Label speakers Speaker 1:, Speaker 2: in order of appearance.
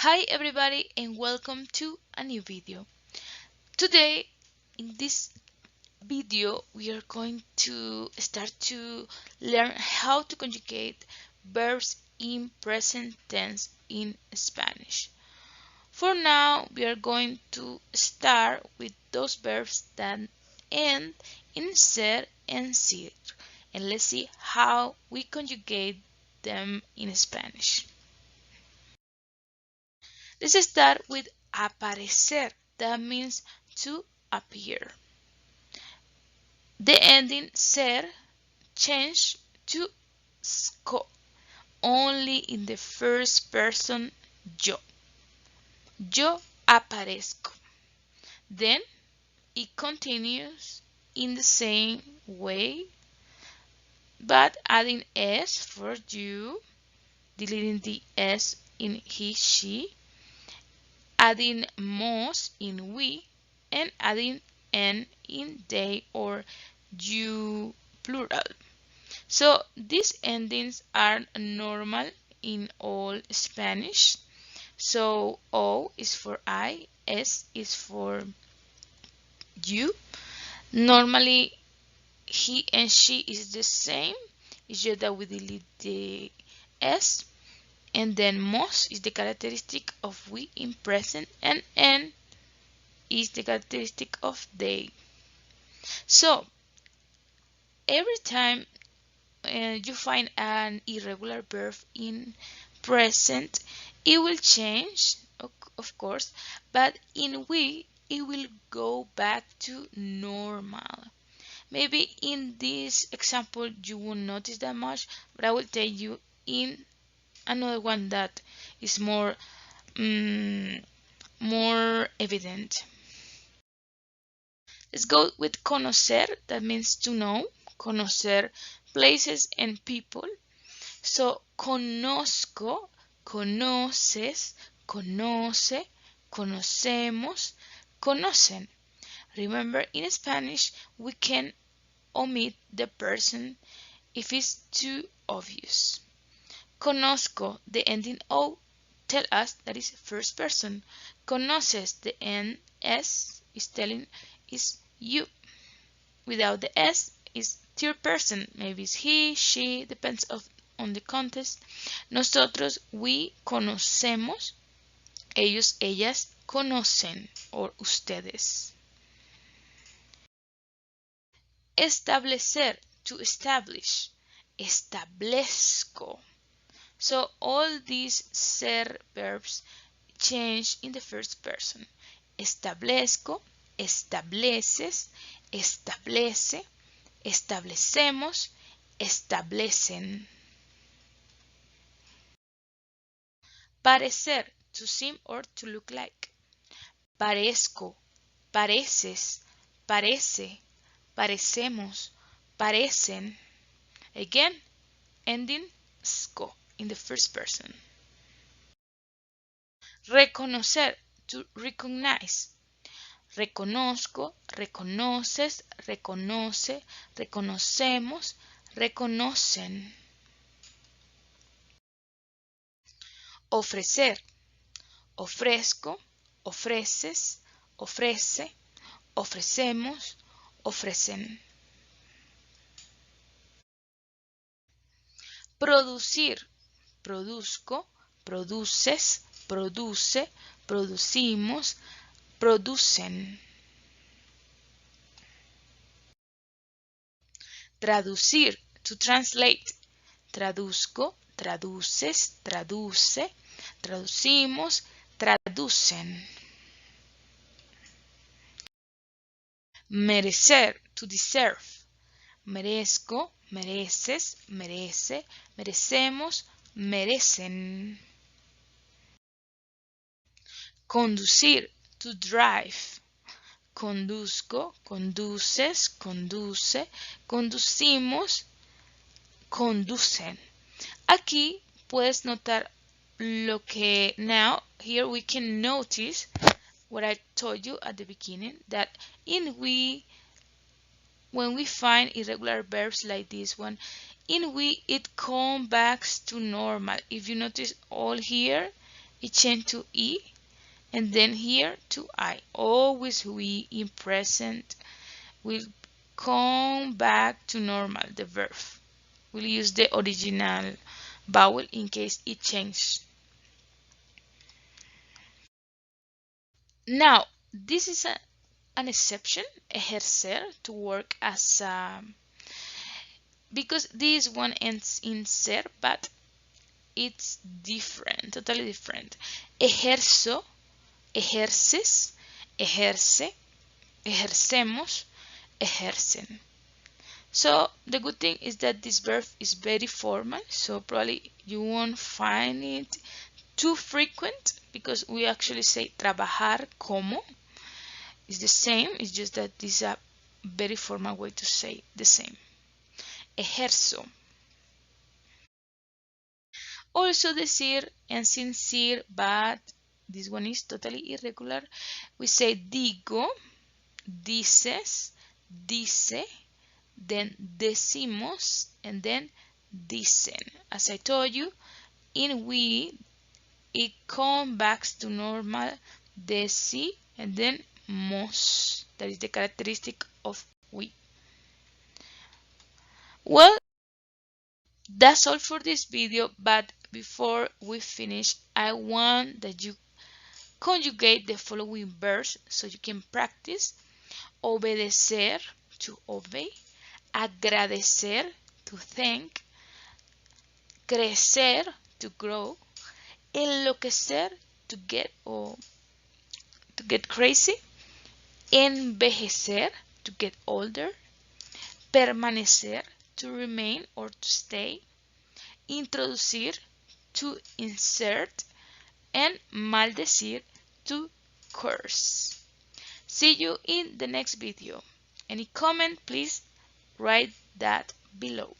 Speaker 1: Hi everybody and welcome to a new video. Today in this video we are going to start to learn how to conjugate verbs in present tense in Spanish. For now we are going to start with those verbs that end in CER and CIR, and let's see how we conjugate them in Spanish. Let's start with aparecer. That means to appear. The ending ser changed to sco only in the first person yo. Yo aparezco. Then it continues in the same way, but adding s for you, deleting the s in he, she, adding mos in we, and adding n in they or you plural. So these endings are normal in all Spanish. So O is for I, S is for you. Normally he and she is the same. It's just that we delete the S. And then mos is the characteristic of we in present, and n is the characteristic of they. So every time you find an irregular verb in present, it will change, of course, but in we it will go back to normal. Maybe in this example you won't notice that much, but I will tell you in another one that is more evident. Let's go with conocer. That means to know. Conocer places and people. So conozco, conoces, conoce, conocemos, conocen. Remember, in Spanish we can omit the person if it's too obvious. Conozco, the ending O, tell us that is first person. Conoces, the end S is telling is you. Without the S is third person. Maybe it's he, she, depends on the context. Nosotros, we conocemos. Ellos, ellas conocen, or ustedes. Establecer, to establish. Establezco. So all these ser verbs change in the first person. Establezco, estableces, establece, establecemos, establecen. Parecer, to seem or to look like. Parezco, pareces, parece, parecemos, parecen. Again, ending sco in the first person. Reconocer, to recognize. Reconozco, reconoces, reconoce, reconocemos, reconocen. Ofrecer, ofrezco, ofreces, ofrece, ofrecemos, ofrecen. Producir, produzco, produces, produce, producimos, producen. Traducir, to translate. Traduzco, traduces, traduce, traducimos, traducen. Merecer, to deserve. Merezco, mereces, merece, merecemos, merecen. Conducir, to drive. Conduzco, conduces, conduce, conducimos, conducen. Aquí puedes notar lo que now here we can notice what I told you at the beginning, that in we, when we find irregular verbs like this one, in we it comes back to normal. If you notice all here, it changed to E, and then here to I. Always we in present will come back to normal, the verb. We'll use the original vowel in case it changed. Now, this is an exception, ejercer, to work as a, because this one ends in ser, but it's different, totally different. Ejerzo, ejerces, ejerce, ejercemos, ejercen. So the good thing is that this verb is very formal, so probably you won't find it too frequent because we actually say trabajar como. It's the same, it's just that this is a very formal way to say the same. Ejerzo. Also decir and sincere, but this one is totally irregular. We say digo, dices, dice, then decimos, and then dicen. As I told you, in we, it comes back to normal deci and then mos. That is the characteristic of we. Well, that's all for this video, but before we finish, I want that you conjugate the following verbs so you can practice. Obedecer, to obey. Agradecer, to thank. Crecer, to grow. Enloquecer, to get or to get crazy. Envejecer, to get older. Permanecer, to remain or to stay. Introducir, to insert. And maldecir, to curse. See you in the next video. Any comment, please write that below.